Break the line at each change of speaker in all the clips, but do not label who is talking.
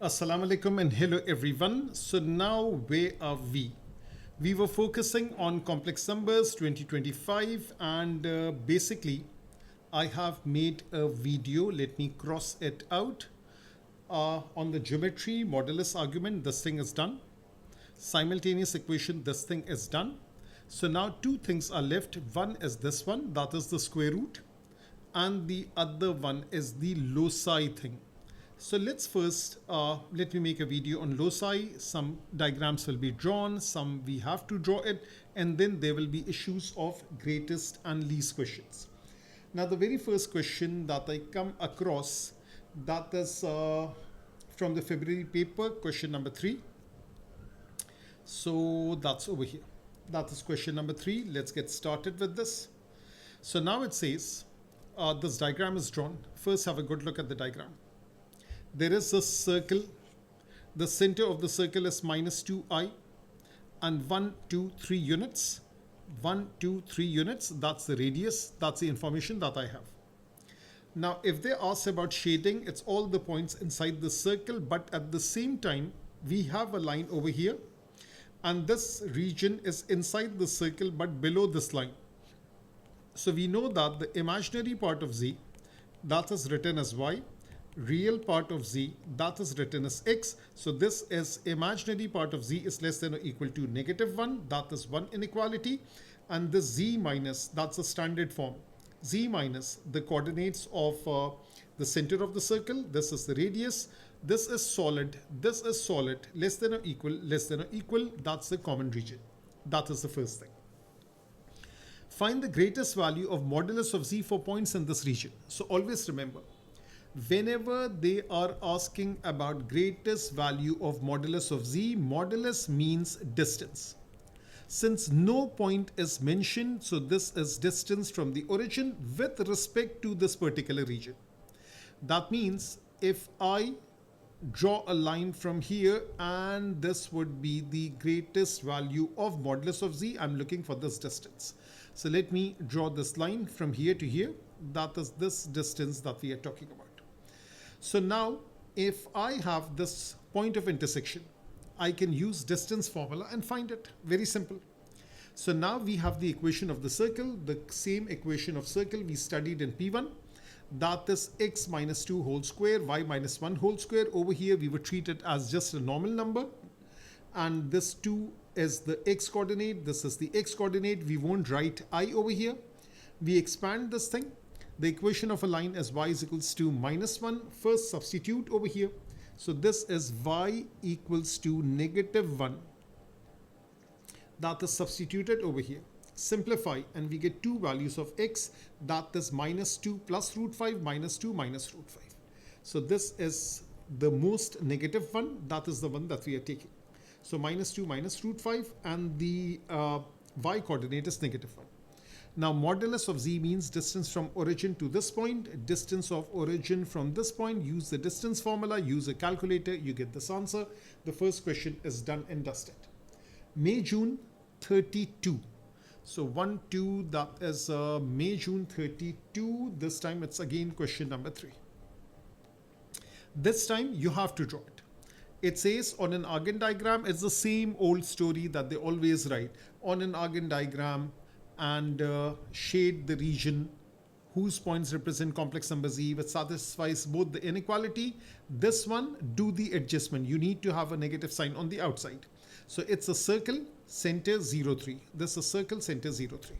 Assalamu alaikum and hello everyone. So now where are we? We were focusing on complex numbers 2025 and basically I have made a video. Let me cross it out. On the geometry modulus argument, this thing is done. Simultaneous equation, this thing is done. So now two things are left. One is this one, that is the square root, and the other one is the loci thing. So let's first, let me make a video on loci. Some diagrams will be drawn, some we have to draw it, and then there will be issues of greatest and least questions. Now the very first question that I come across, that is from the February paper, question number 3. So that's over here. That is question number 3. Let's get started with this. So now it says, this diagram is drawn. First have a good look at the diagram. There is a circle. The center of the circle is minus 2i and 1, 2, 3 units. 1, 2, 3 units. That's the radius. That's the information that I have. Now, if they ask about shading, it's all the points inside the circle, but at the same time, we have a line over here, and this region is inside the circle, but below this line. So we know that the imaginary part of z, that is written as y, real part of z, that is written as x. So this is imaginary part of z is less than or equal to -1. That is one inequality. And this z minus, that's a standard form. Z minus the coordinates of the center of the circle. This is the radius. This is solid. This is solid. Less than or equal, less than or equal. That's the common region. That is the first thing. Find the greatest value of modulus of z for points in this region. So always remember, whenever they are asking about greatest value of modulus of z, modulus means distance. Since no point is mentioned, so this is distance from the origin with respect to this particular region. That means if I draw a line from here and this would be the greatest value of modulus of z, I'm looking for this distance. So let me draw this line from here to here. That is this distance that we are talking about. So now if I have this point of intersection, I can use distance formula and find it. Very simple. So now we have the equation of the circle, the same equation of circle we studied in P1. That is x minus 2 whole square, y minus 1 whole square. Over here we would treat it as just a normal number. And this 2 is the x coordinate. This is the x coordinate. We won't write I over here. We expand this thing. The equation of a line is y is equals to -1. First substitute over here. So this is y equals to -1. That is substituted over here. Simplify and we get two values of x. That is -2 plus root 5 minus 2 minus root 5. So this is the most negative one. That is the one that we are taking. So -2 minus root 5 and the y coordinate is -1. Now modulus of z means distance from origin to this point. Distance of origin from this point. Use the distance formula. Use a calculator. You get this answer. The first question is done and dusted. May, June 32. So 1, 2, that is May, June 32. This time it's again question number 3. This time you have to draw it. It says on an Argand diagram, it's the same old story that they always write. On an Argand diagram, and shade the region whose points represent complex number z, which satisfies both the inequality. This one, do the adjustment. You need to have a negative sign on the outside. So it's a circle, center 0, 3. This is a circle, center 0, 3.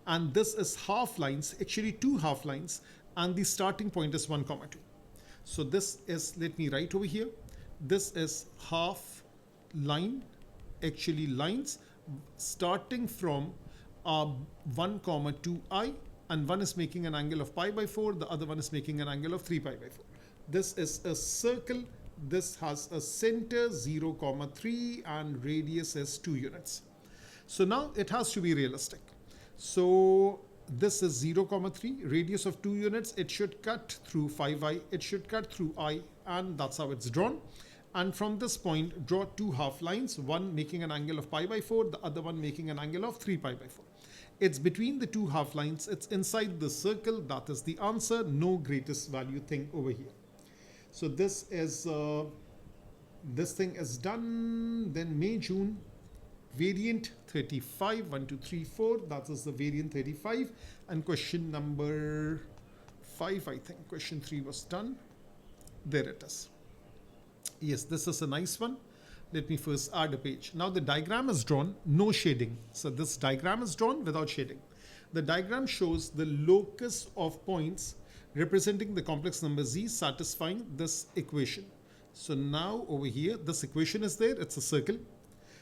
And this is half lines, actually two half lines, and the starting point is 1, 2. So this is, let me write over here. This is half line, actually lines, starting from 1, 2i, and one is making an angle of pi by 4, the other one is making an angle of 3 pi by 4. This is a circle. This has a center 0, 3 and radius is 2 units. So now it has to be realistic. So this is 0, 3, radius of 2 units. It should cut through 5i. It should cut through I, and that's how it's drawn. And from this point, draw two half lines, one making an angle of pi by 4, the other one making an angle of 3 pi by 4. It's between the two half lines. It's inside the circle. That is the answer. No greatest value thing over here. So this is This thing is done. Then May, June, variant 35, 1, 2, 3, 4. That is the variant 35. And question number 5, I think. Question 3 was done. There it is. Yes, this is a nice one. Let me first add a page. Now the diagram is drawn, no shading. So this diagram is drawn without shading. The diagram shows the locus of points representing the complex number z satisfying this equation. So now over here, this equation is there. It's a circle.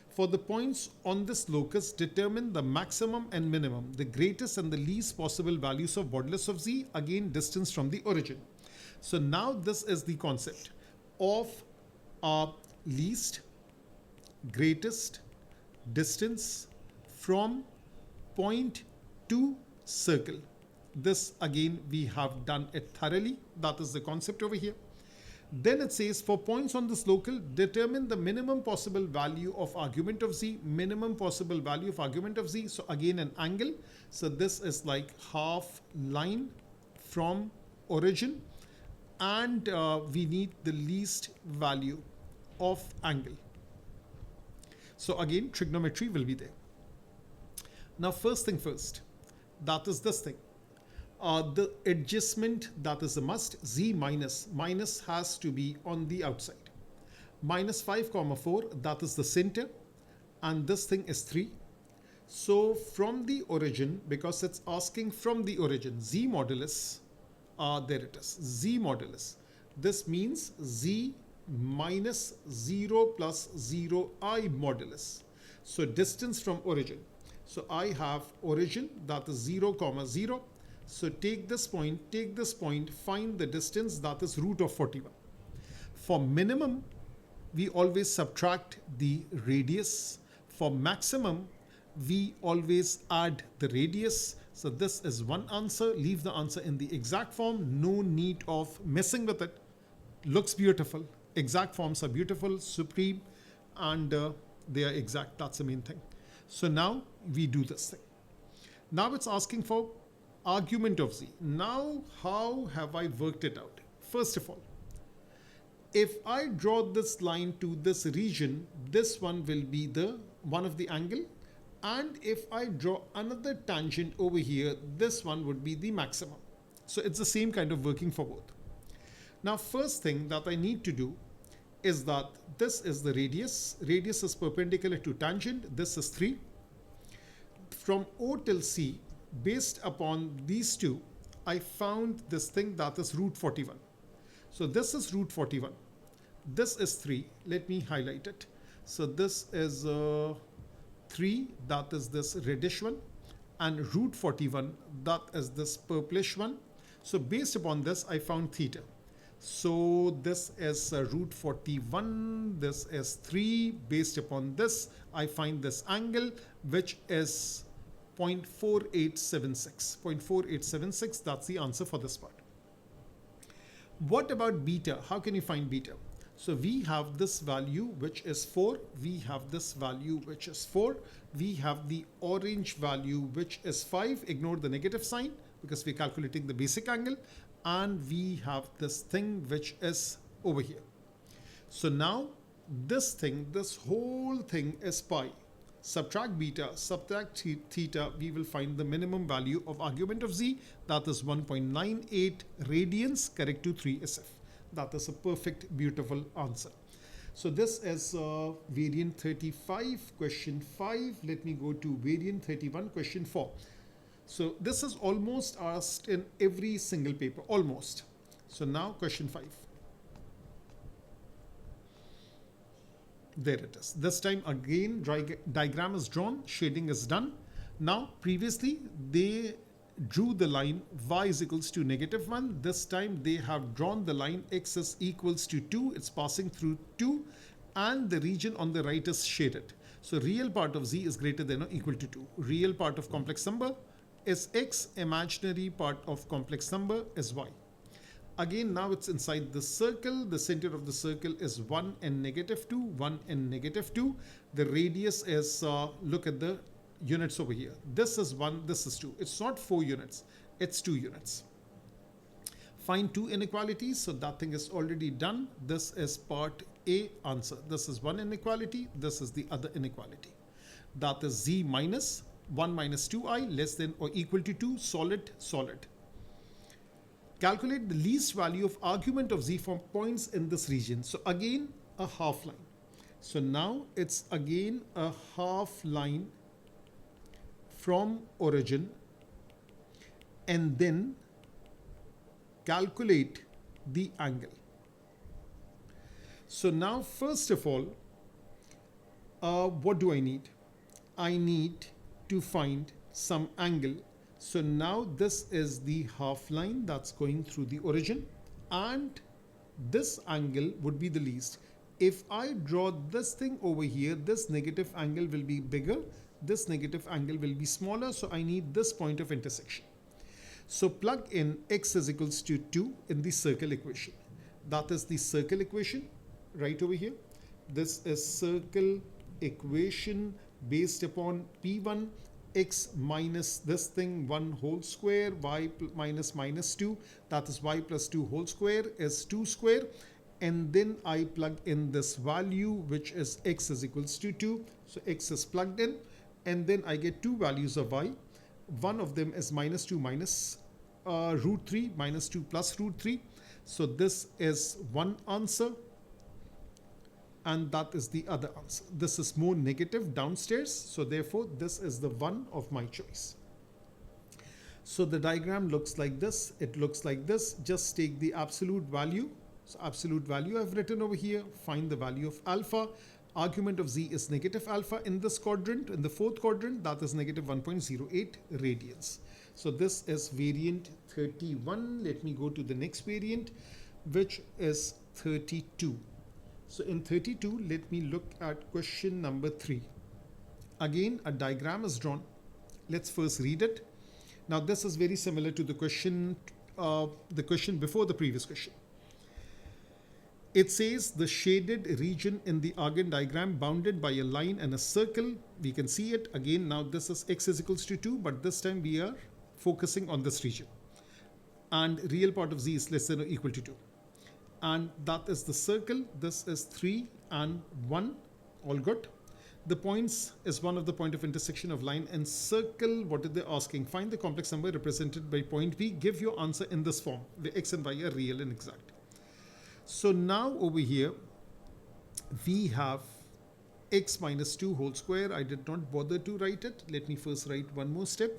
For the points on this locus, determine the maximum and minimum, the greatest and the least possible values of modulus of z, again distance from the origin. So now this is the concept of least, greatest, distance from point to circle. This again we have done it thoroughly. That is the concept over here. Then it says for points on this local, determine the minimum possible value of argument of z, minimum possible value of argument of z. So again an angle. So this is like half line from origin, and we need the least value of angle. So again trigonometry will be there. Now first thing first, that is this thing. The adjustment, that is a must. Z minus has to be on the outside. Minus 5 comma 4, that is the center, and this thing is 3. So from the origin, because it's asking from the origin, z modulus, there it is, z modulus. This means z minus 0 plus 0 I modulus. So distance from origin. So I have origin, that is 0 comma 0. So take this point, find the distance, that is root of 41. For minimum, we always subtract the radius. For maximum, we always add the radius. So this is one answer. Leave the answer in the exact form. No need of messing with it. Looks beautiful. Exact forms are beautiful, supreme, and they are exact. That's the main thing. So now we do this thing. Now it's asking for argument of z. Now how have I worked it out? First of all, if I draw this line to this region, this one will be the one of the angle, and if I draw another tangent over here, this one would be the maximum. So it's the same kind of working for both. Now first thing that I need to do is that this is the radius. Radius is perpendicular to tangent. This is 3. From O till C, based upon these two, I found this thing that is root 41. So this is root 41. This is 3. Let me highlight it. So this is 3, that is this reddish one, and root 41, that is this purplish one. So based upon this, I found theta. So this is root 41, this is 3. Based upon this, I find this angle, which is 0.4876. 0.4876, that's the answer for this part. What about beta? How can you find beta? So we have this value, which is 4. We have this value, which is 4. We have the orange value, which is 5. Ignore the negative sign because we're calculating the basic angle. And we have this thing, which is over here. So now this thing, this whole thing is pi. Subtract beta, subtract theta, we will find the minimum value of argument of z, that is 1.98 radians, correct to 3 SF. That is a perfect, beautiful answer. So this is variant 35, question 5. Let me go to variant 31, question 4. So this is almost asked in every single paper, almost. So now question 5. There it is. This time again, diagram is drawn, shading is done. Now previously they drew the line y is equals to -1. This time they have drawn the line x is equals to 2. It's passing through 2, and the region on the right is shaded. So real part of z is greater than or equal to 2. Real part of complex number is x, imaginary part of complex number is y. Again, now it's inside the circle. The center of the circle is 1 and -2, 1 and -2. The radius is, look at the units over here. This is 1, this is 2. It's not 4 units, it's 2 units. Find two inequalities. So that thing is already done. This is part A answer. This is one inequality. This is the other inequality. That is Z minus 1 minus 2i less than or equal to 2, solid, solid. Calculate the least value of argument of Z from points in this region. So again, a half line. So now it's again a half line from origin, and then calculate the angle. So now, first of all, what do I need? I need to find some angle. So now this is the half line that's going through the origin, and this angle would be the least. If I draw this thing over here, this negative angle will be bigger, this negative angle will be smaller, so I need this point of intersection. So plug in x is equals to 2 in the circle equation. That is the circle equation right over here. This is circle equation based upon P1, x minus this thing 1 whole square, y minus minus 2, that is y plus 2 whole square is 2 square. And then I plug in this value, which is x is equals to 2. So x is plugged in, and then I get two values of y. One of them is minus 2 minus root 3, minus 2 plus root 3. So this is one answer, and that is the other answer. This is more negative downstairs, so therefore this is the one of my choice. So the diagram looks like this. It looks like this. Just take the absolute value. So absolute value I've written over here. Find the value of alpha. Argument of Z is negative alpha in this quadrant. In the fourth quadrant, that is negative 1.08 radians. So this is variant 31. Let me go to the next variant, which is 32. So in 32, let me look at question number 3. Again, a diagram is drawn. Let's first read it. Now this is very similar to the question before the previous question. It says the shaded region in the Argand diagram bounded by a line and a circle. We can see it again. Now this is x is equals to 2, but this time we are focusing on this region. And real part of Z is less than or equal to 2. And that is the circle. This is 3 and 1. All good. The points is one of the point of intersection of line and circle. What are they asking? Find the complex number represented by point P. Give your answer in this form, where x and y are real and exact. So now over here, we have x minus 2 whole square. I did not bother to write it. Let me first write one more step.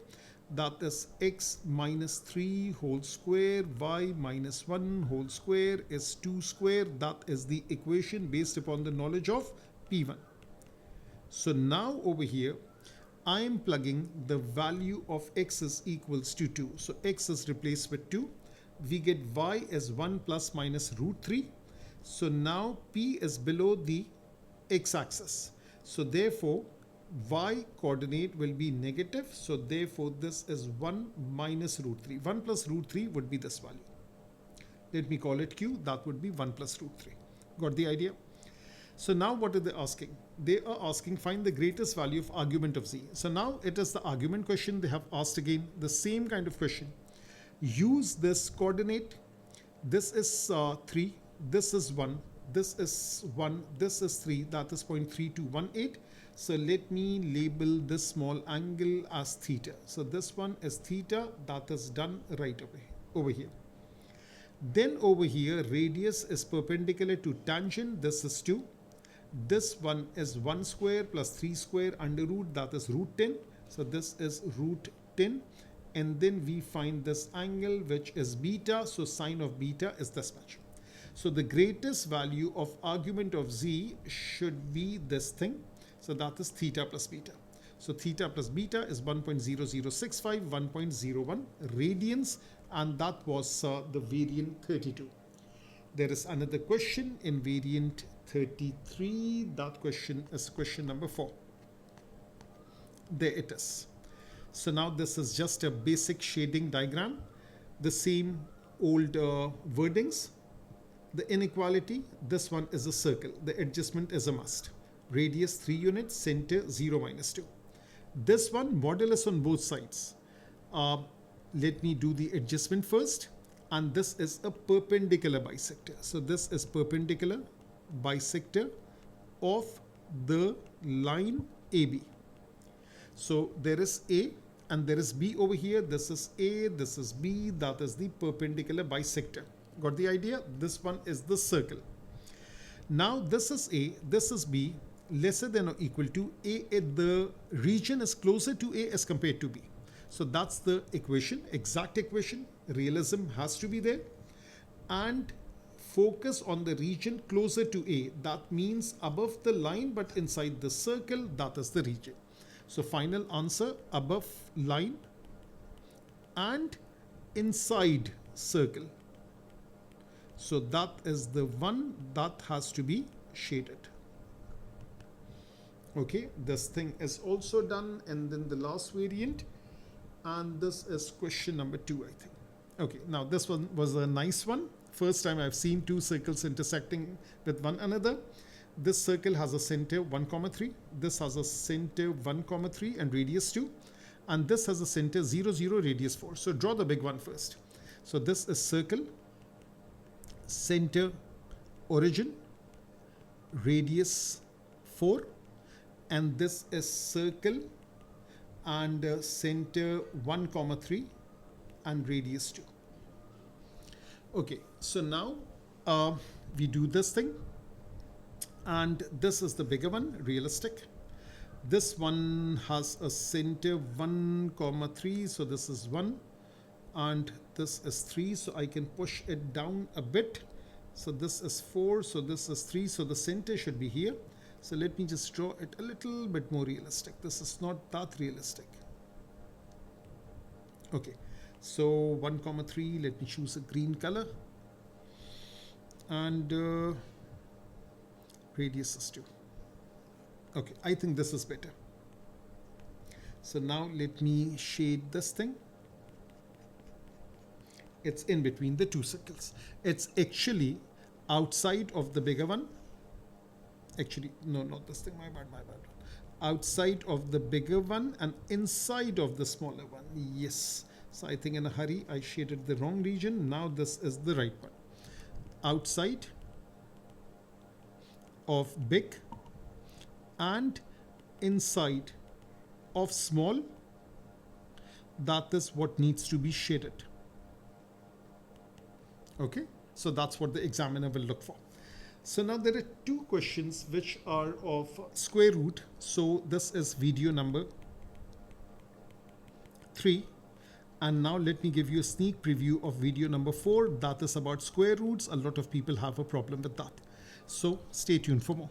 That is x minus 3 whole square, y minus 1 whole square is 2 square. That is the equation based upon the knowledge of P1. So now over here, I am plugging the value of x is equals to 2. So x is replaced with 2. We get y as 1 plus minus root 3. So now P is below the x-axis. So therefore, y coordinate will be negative. So therefore, this is 1 minus root 3. 1 plus root 3 would be this value. Let me call it q. That would be 1 plus root 3. Got the idea? So now what are they asking? They are asking find the greatest value of argument of z. So now it is the argument question. They have asked again the same kind of question. Use this coordinate. This is 3. This is 1. This is 1. This is 3. That is 0.3218. So let me label this small angle as theta. So this one is theta. That is done right away over here. Then over here, radius is perpendicular to tangent. This is 2. This one is 1 square plus 3 square under root. That is root 10. So this is root 10. And then we find this angle, which is beta. So sine of beta is this much. So the greatest value of argument of z should be this thing. So that is theta plus beta. So theta plus beta is 1.0065, 1.01 radians. And that was the variant 32. There is another question in variant 33. That question is question number 4. There it is. So now this is just a basic shading diagram. The same old wordings. The inequality, this one is a circle. The adjustment is a must. Radius 3 units, center 0 minus 2. This one, modulus on both sides. Let me do the adjustment first. And this is a perpendicular bisector. So this is perpendicular bisector of the line AB. So there is A and there is B over here. This is A, this is B, that is the perpendicular bisector. Got the idea? This one is the circle. Now this is A, this is B, lesser than or equal to A. The region is closer to A as compared to B. So that's the equation, exact equation. Realism has to be there. And focus on the region closer to A. That means above the line but inside the circle, that is the region. So final answer, above line and inside circle. So that is the one that has to be shaded. Okay, this thing is also done. And then the last variant, and this is question number 2, I think. Okay, now this one was a nice one. First time I've seen two circles intersecting with one another. This circle has a center 1, 3. This has a center 1, 3 and radius 2. And this has a center 0, 0, radius 4. So draw the big one first. So this is circle, center, origin, radius 4. And this is circle and center 1, 3 and radius 2. Okay, so now we do this thing. And this is the bigger one, realistic. This one has a center 1, 3. So this is 1 and this is 3. So I can push it down a bit. So this is 4. So this is 3. So the center should be here. So let me just draw it a little bit more realistic. This is not that realistic. Okay, so 1, 3. Let me choose a green color. And radius is 2. Okay, I think this is better. So now let me shade this thing. It's in between the two circles. It's actually outside of the bigger one. Actually, no, not this thing, my bad. Outside of the bigger one and inside of the smaller one. Yes. So I think in a hurry, I shaded the wrong region. Now this is the right one. Outside of big and inside of small. That is what needs to be shaded. Okay, so that's what the examiner will look for. So now there are two questions which are of square root. So this is video number 3. And now let me give you a sneak preview of video number 4. That is about square roots. A lot of people have a problem with that. So stay tuned for more.